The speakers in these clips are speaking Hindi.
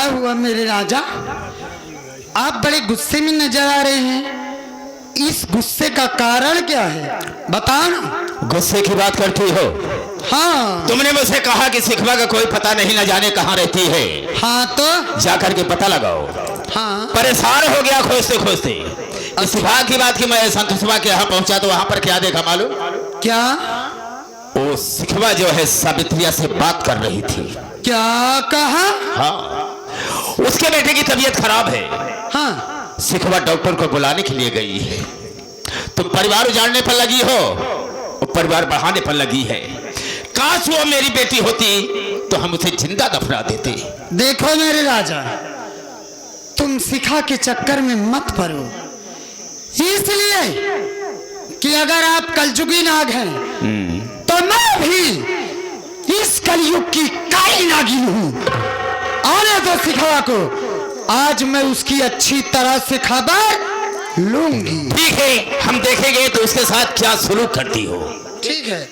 हुआ मेरे राजा? आप बड़े गुस्से में नजर आ रहे हैं। इस गुस्से का कारण क्या है, बताओ ना। गुस्से की बात करती हो? हाँ। तुमने मुझसे कहा कि सिखवा का कोई पता नहीं, न जाने कहाँ रहती है। हाँ तो जाकर के पता लगाओ। हाँ। परेशान हो गया खोजते खोजते। सिखवा की बात की मैं संतोषवा के यहाँ पहुंचा तो वहां पर क्या देखा मालूम? क्या? वो सिखवा जो है सावित्रिया से बात कर रही थी। क्या कहा? हाँ, उसके बेटे की तबीयत खराब है। हाँ। सिखवा डॉक्टर को बुलाने के लिए गई है। तुम परिवार उजाड़ने पर लगी हो, वो परिवार बढ़ाने पर लगी है। काश वो मेरी बेटी होती तो हम उसे जिंदा दफना देते। देखो मेरे राजा, तुम शिखा के चक्कर में मत पड़ो। इसलिए कि अगर आप कलयुगी नाग हैं तो मैं भी इस कलयुग की काली नागिन हूं। आने दो शिखा को, आज मैं उसकी अच्छी तरह से खबर लूंगी। ठीक है, हम देखेंगे तो उसके साथ क्या सलूक करती हो। ठीक है।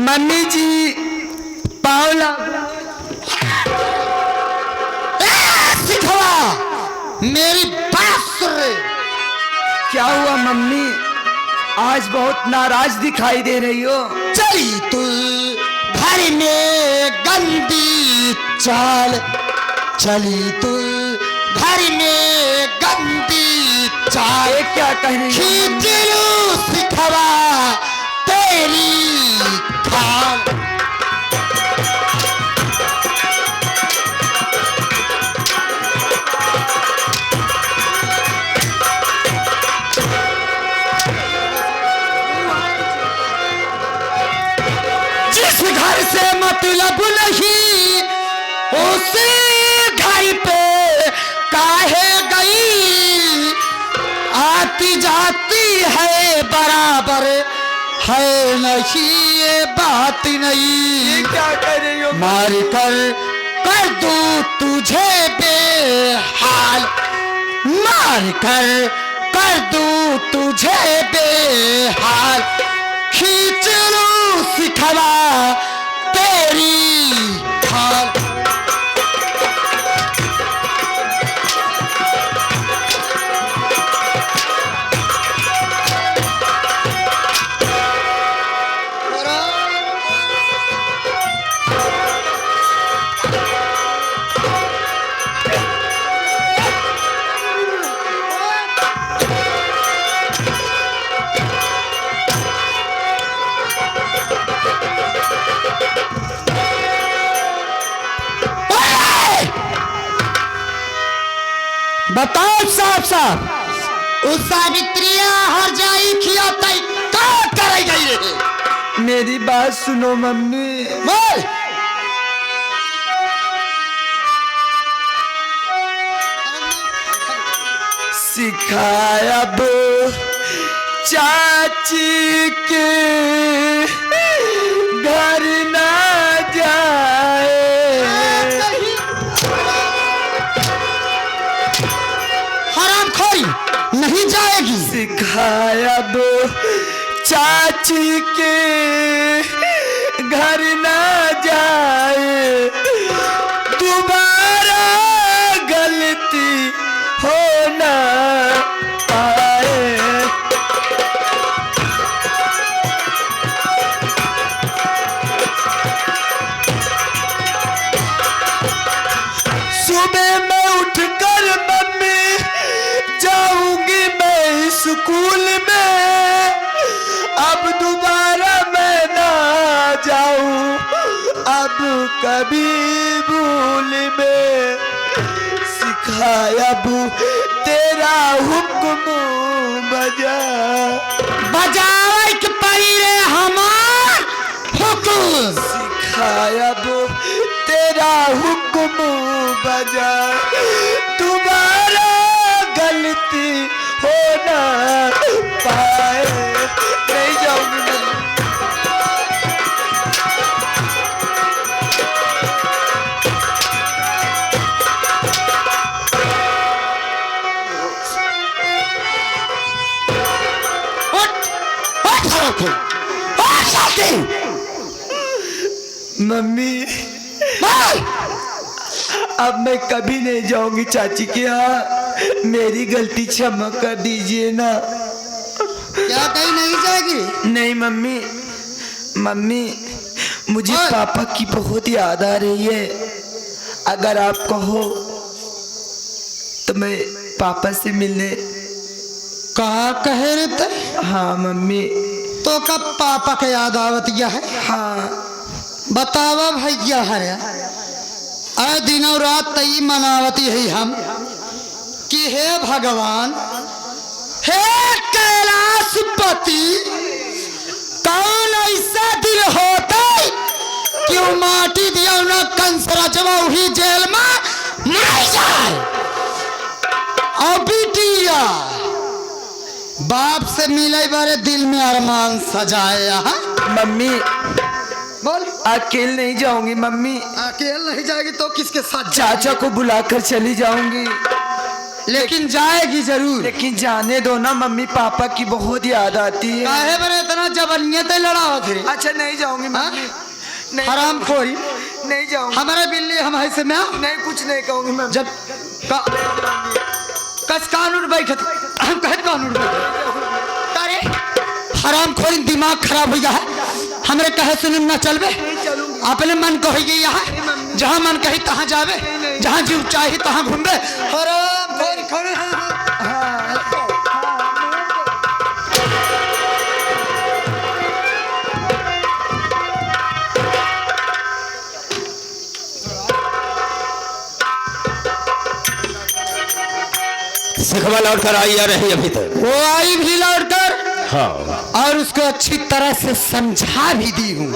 मम्मी जी पावला सिखवा, मेरी बात सुन रहे? क्या हुआ मम्मी, आज बहुत नाराज दिखाई दे रही हो? चली तू घर में गंदी चाल, चली तू घर में गंदी चाल। ये क्या कह रही हो? खींच लूं सिखवा तेरी खाल। जिस घर से मतलब नहीं उसी घर पे काहे गई, आती जाती है बराबर है नहीं, ये बात नहीं। ये क्या कह रही हो? मार कर दूं तुझे बेहाल, मार कर दूं तुझे बेहाल। खींच लूं सिखवा तेरी खाल। बताओ साहब साहब, उस सावित्रिया हर जाई खिया तई का करे गई रे? मेरी बात सुनो मम्मी। बोल। सिखाया बो चाची के घर ना जाए, हरामखोरी नहीं जाएगी। सिखाया बो चाची के घर ना जाए, दोबारा गलती हो ना पाए। सुबह मैं उठकर मम्मी जाऊंगी मैं स्कूल में, अब दोबारा मैं ना जाऊं अब कभी भूल में। सिखाया बू तेरा हुक्म बजा, बजावे के पड़ी रे हमार हुक्म। सिखाया बू तेरा हुक्म बजा, दोबारा गलती हो ना पाए। नहीं जाऊंगी मैं। के और जल्दी मम्मी बोल। अब मैं कभी नहीं जाऊंगी चाची के यहाँ, मेरी गलती क्षमा कर दीजिए ना। क्या कहीं नहीं जाएगी? नहीं मम्मी, मम्मी मुझे ओए। पापा की बहुत याद आ रही है। अगर आप कहो तो मैं पापा से मिलने। कहा कहे रे ते? हाँ मम्मी। तो कब पापा के याद आवतिया है? हाँ बतावा भैया हरे आए दिनों रात तई मनावती है हम कि हे भगवान, हे कैलाशपति, कौन ऐसा दिल होता क्यों माटी दिया ना कंस रचवा ही जेल में मर जाए और बिटिया बाप से मिले बारे दिल में अरमान सजाए। यहाँ मम्मी बोल। अकेले नहीं जाऊंगी मम्मी, अकेले नहीं जाएगी तो किसके साथ? चाचा को बुलाकर चली जाऊंगी। लेकिन जाएगी जरूर। लेकिन जाने दो ना मम्मी, पापा की बहुत याद आती है। काहे बरे इतना जबरनियत लड़ा हो फिर? अच्छा नहीं जाऊंगी मम्मी, नहीं हराम खोरी नहीं जाऊंगी। हमारे बिल्ली हम ऐसे में नहीं कुछ नहीं कहूंगी मम्मी। जब कस कानून बैठे हम कहे कानून बैठे हराम खोरी दिमाग खराब हो गया है। हमरे कहे सुन न चलबे, अपने मन कहेगी यहाँ जहाँ मन कही तहाँ जावे, जहाँ जीव चाहे तहाँ घूमबे। हराम खोरी खोरी सिखवा लौट कर आई या रही अभी तक? वो आई भी लौट कर हाँ। और उसको अच्छी तरह से समझा भी दी हूँ।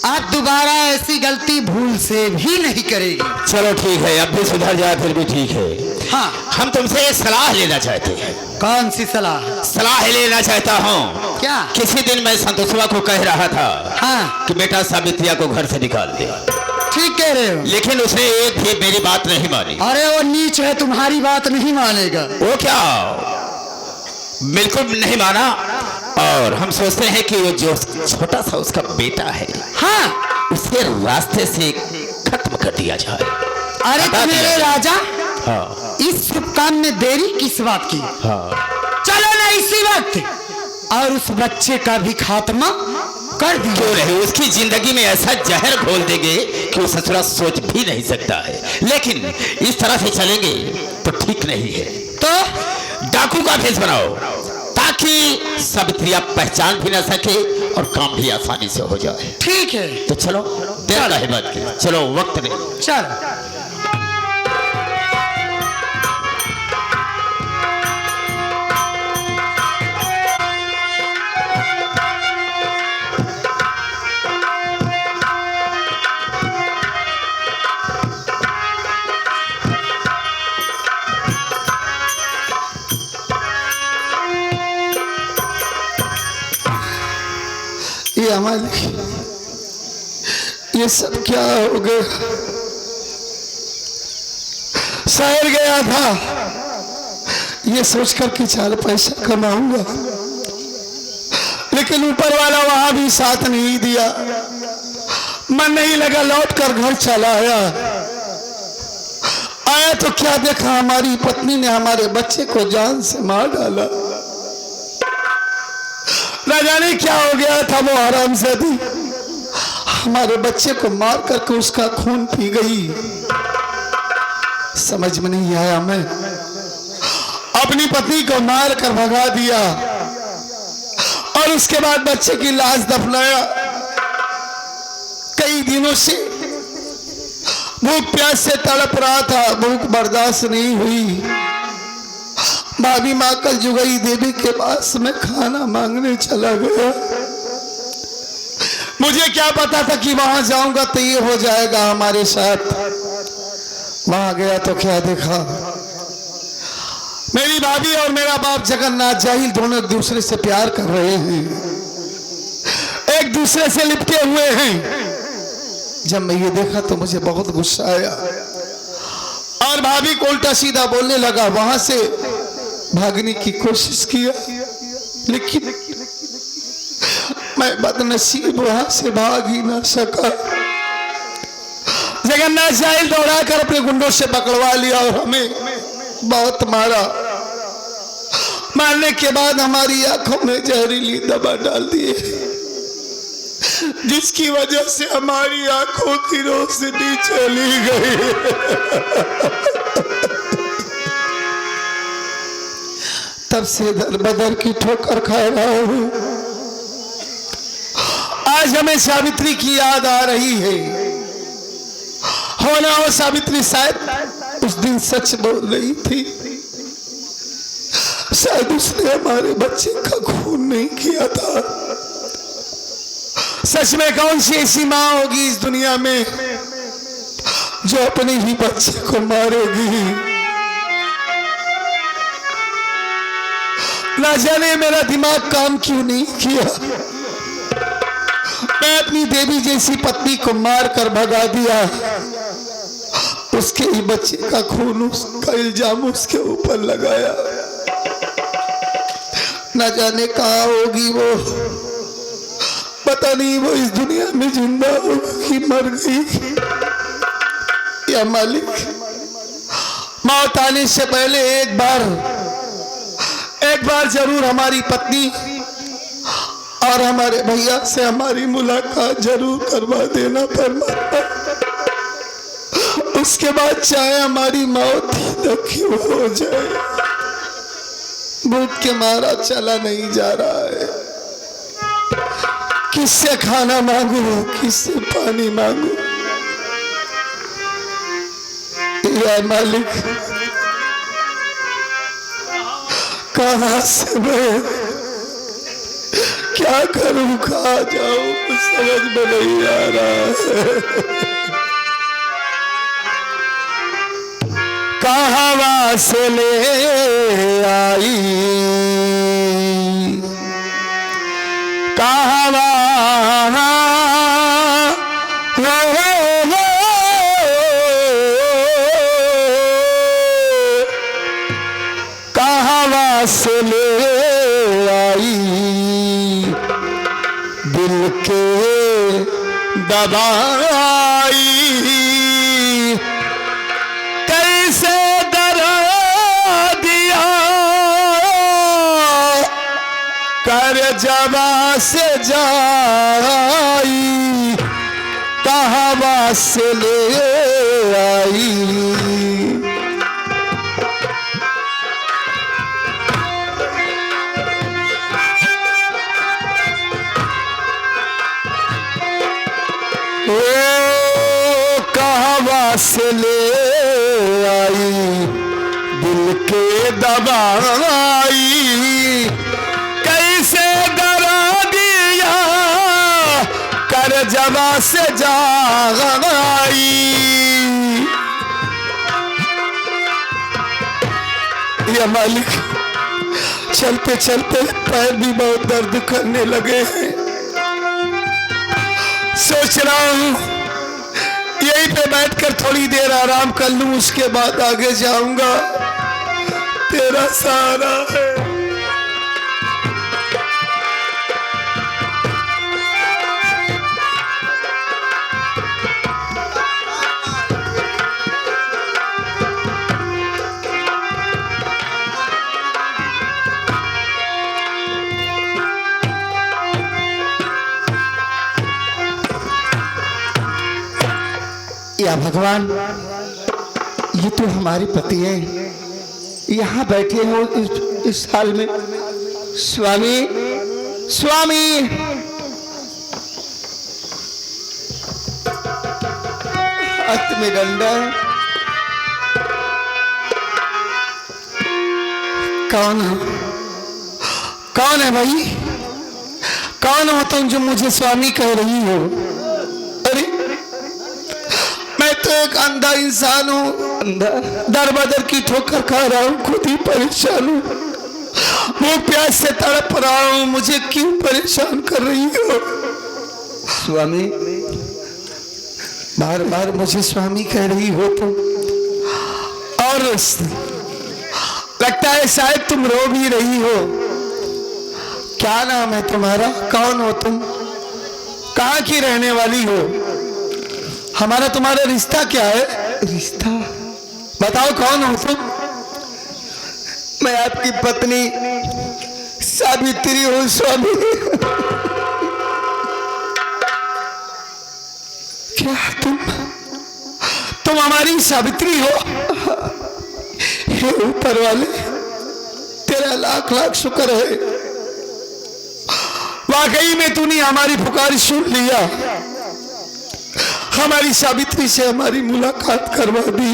अब दोबारा ऐसी गलती भूल से भी नहीं करेगी। चलो ठीक है, अब भी सुधर जाए फिर भी ठीक है। हाँ। हम तुमसे एक सलाह लेना चाहते हैं। कौन सी सलाह? सलाह लेना चाहता हूँ। क्या? किसी दिन मैं संतोषवा को कह रहा था हाँ। कि बेटा सावित्रिया को घर से निकाल दे, ठीक कह रहे हो। लेकिन उसने एक भी मेरी बात नहीं मानी। अरे वो नीच है, तुम्हारी बात नहीं मानेगा। वो क्या, बिल्कुल नहीं माना। और हम सोचते हैं कि वो जो छोटा सा उसका बेटा है, हाँ, उसे रास्ते से खत्म कर दिया जाए। अरे बता तो मेरे दिया। राजा, हाँ इस शुभ काम में देरी किस बात की? हाँ। चलो ना इसी वक्त और उस बच्चे का भी खात्मा कर दिया। क्यों नहीं, उसकी जिंदगी में ऐसा जहर घोल देंगे कि वो ससुरा सोच भी नहीं सकता है। लेकिन इस तरह से चलेंगे तो ठीक नहीं है। तो डाकू का भेष बनाओ ताकि सावित्रिया पहचान भी ना सके और काम भी आसानी से हो जाए। ठीक है, तो चलो, देर काहे बात की, चलो वक्त नहीं। चल। ये हमारे ये सब क्या हो गया? शहर गया था ये सोचकर कि 4 पैसा कमाऊंगा, लेकिन ऊपर वाला वहां भी साथ नहीं दिया। मन नहीं लगा, लौट कर घर चला आया तो क्या देखा, हमारी पत्नी ने हमारे बच्चे को जान से मार डाला। न जाने क्या हो गया था, वो आराम से थी, हमारे बच्चे को मार करके उसका खून पी गई। समझ में नहीं आया, मैं अपनी पत्नी को मार कर भगा दिया और उसके बाद बच्चे की लाश दफनाया। कई दिनों से भूख प्यास से तड़प रहा था, भूख बर्दाश्त नहीं हुई। भाभी माँ कल जुगई देवी के पास में खाना मांगने चला गया। मुझे क्या पता था कि वहां जाऊंगा तो ये हो जाएगा हमारे साथ। वहां गया तो क्या देखा, मेरी भाभी और मेरा बाप जगन्नाथ जाहिल दोनों एक दूसरे से प्यार कर रहे हैं, एक दूसरे से लिपटे हुए हैं। जब मैं ये देखा तो मुझे बहुत गुस्सा आया और भाभी को उल्टा सीधा बोलने लगा। वहां से भागने की कोशिश किया, लेकिन मैं बदनसीब वहां से भाग ही ना सका। जगन्नाथ जाहिल दौड़ा कर अपने गुंडों से पकड़वा लिया और हमें बहुत मारा। मारने के बाद हमारी आंखों में जहरीली दवा डाल दिए, जिसकी वजह से हमारी आंखों की रोशनी चली गई। तब से दर बदर की ठोकर खा रहा हूं। आज हमें सावित्री की याद आ रही है। होना हो सावित्री शायद उस दिन सच बोल रही थी, शायद उसने हमारे बच्चे का खून नहीं किया था। सच में कौन सी ऐसी माँ होगी इस दुनिया में जो अपने ही बच्चे को मारेगी। ना जाने मेरा दिमाग काम क्यों नहीं किया। मैं अपनी देवी जैसी पत्नी को मार कर भगा दिया। उसके ही बच्चे का खून, उसका इल्जाम उसके ऊपर लगाया। ना जाने कहाँ होगी वो, पता नहीं वो इस दुनिया में जिंदा होगी कि मर गई। या मालिक, मौत आने से पहले एक बार जरूर हमारी पत्नी और हमारे भैया से हमारी मुलाकात जरूर करवा देना परमात्मा। उसके बाद चाहे हमारी मौत ही न क्यों हो जाए। भूख के मारा चला नहीं जा रहा है। किससे खाना मांगू, किससे पानी मांगू। या मालिक, कहां से मैं क्या करूं, कहां जाऊं, कुछ समझ में नहीं आ रहा है। कहां से ले आई, कहां से ले आई दिल के दवाई। कैसे डरा दिया कर जवा से जाई, कहां से ले आई। कहां से ले आई दिल के दवाई। कैसे डरा दिया कर जवा से जाई। या मालिक, चलते चलते पैर भी बहुत दर्द करने लगे हैं। सोच रहा हूं यहीं पे बैठकर थोड़ी देर आराम कर लूं, उसके बाद आगे जाऊंगा। तेरा सहारा है। या भगवान, ये तो हमारे पति हैं, यहाँ बैठे हो इस हाल में। स्वामी, स्वामी, हाथ में डंडा। कौन है, कौन है भाई? कौन हो तुम जो मुझे स्वामी कह रही हो? अरे मैं तो एक अंधा इंसान हूँ, दर बदर की ठोकर खा रहा हूँ, खुद ही परेशान हूँ, भूख प्यास से तड़प रहा हूँ। मुझे क्यों परेशान कर रही हो? स्वामी, बार बार मुझे स्वामी कह रही हो तुम, और लगता है शायद तुम रो भी रही हो। क्या नाम है तुम्हारा? कौन हो तुम? कहाँ की रहने वाली हो? हमारा तुम्हारा रिश्ता क्या है? रिश्ता? बताओ कौन हो तुम? मैं आपकी पत्नी सावित्री हूँ स्वामी। क्या तुम हमारी सावित्री हो? हे ऊपर वाले, तेरा लाख लाख शुक्र है, वाकई में तूने हमारी पुकार सुन लिया, हमारी सावित्री से हमारी मुलाकात करवा दी।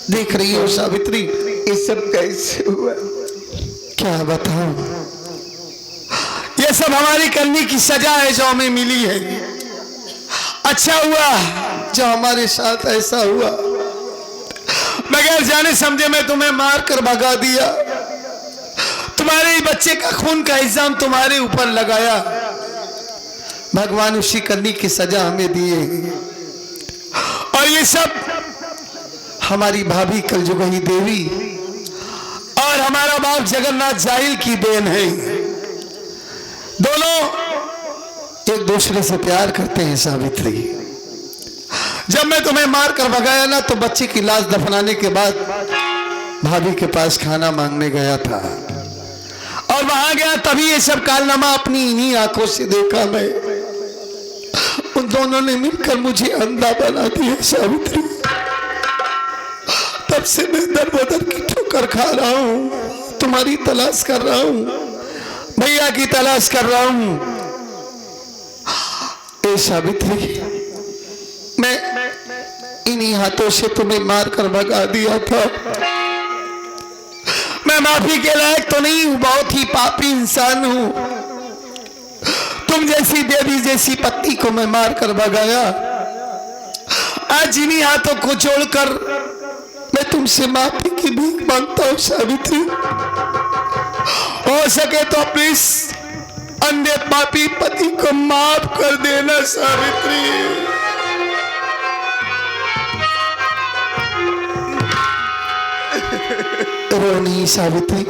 देख रही हो सावित्री, ये सब कैसे हुआ? क्या बताऊं, ये सब हमारी करने की सजा है जो हमें मिली है। अच्छा हुआ जो हमारे साथ ऐसा हुआ, बगैर जाने समझे मैं तुम्हें मार कर भगा दिया, तुम्हारे ही बच्चे का खून का इल्जाम तुम्हारे ऊपर लगाया। भगवान उसी करनी की सजा हमें दिए, और ये सब हमारी भाभी कलजुगनी देवी और हमारा बाप जगन्नाथ जाहिल की देन है। दोनों एक दूसरे से प्यार करते हैं सावित्री। जब मैं तुम्हें मार कर भगाया ना, तो बच्चे की लाश दफनाने के बाद भाभी के पास खाना मांगने गया था, और वहां गया तभी ये सब कारनामा अपनी इन्हीं आंखों से देखा मैं। उन दोनों ने मिलकर मुझे अंधा बना दिया सावित्री। तब से मैं दर बदर की ठोकर खा रहा हूं, तुम्हारी तलाश कर रहा हूं, भैया की तलाश कर रहा हूं। ए सावित्री, मैं इन्हीं हाथों से तुम्हें मार कर भगा दिया था। मैं माफी के लायक तो नहीं हूं, बहुत ही पापी इंसान हूं। तुम जैसी देवी जैसी पत्नी को मैं मार कर भगाया। आज इन्हीं हाथों को जोड़कर मैं तुमसे माफी की भीख मांगता हूं सावित्री। हो सके तो प्लीज अंधे पापी पति को माफ कर देना सावित्री। रो नहीं सावित्री,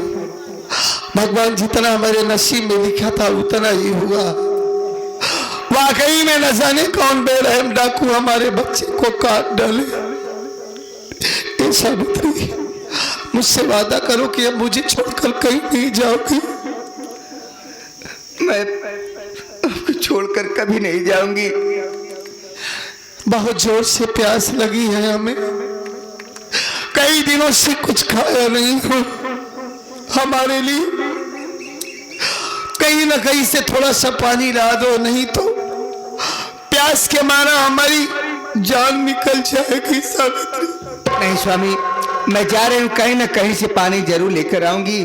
भगवान जितना हमारे नसीब में लिखा था उतना ही हुआ। वाकई में न जाने कौन बेरहम डाकू हमारे बच्चे को काट डाले। ए सावित्री, मुझसे वादा करो कि अब मुझे छोड़कर कहीं नहीं जाओगी। मैं आपको छोड़कर कभी नहीं जाऊंगी। बहुत जोर से प्यास लगी है हमें, कई दिनों से कुछ खाया नहीं हूं। हमारे लिए कहीं ना कहीं से थोड़ा सा पानी ला दो, नहीं तो प्यास के मारा हमारी जान निकल जाएगी सावित्री। नहीं स्वामी, मैं जा रही हूँ, कहीं ना कहीं से पानी जरूर लेकर आऊंगी,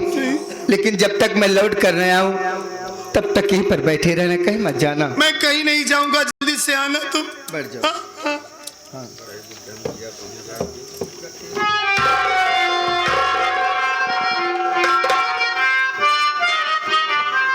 लेकिन जब तक मैं लौट कर रहा हूँ तब तक यहीं पर बैठे रहना, कहीं मत जाना। मैं कहीं नहीं जाऊंगा, जल्दी से आना तुम। बढ़ जाओ। हाँ, हाँ।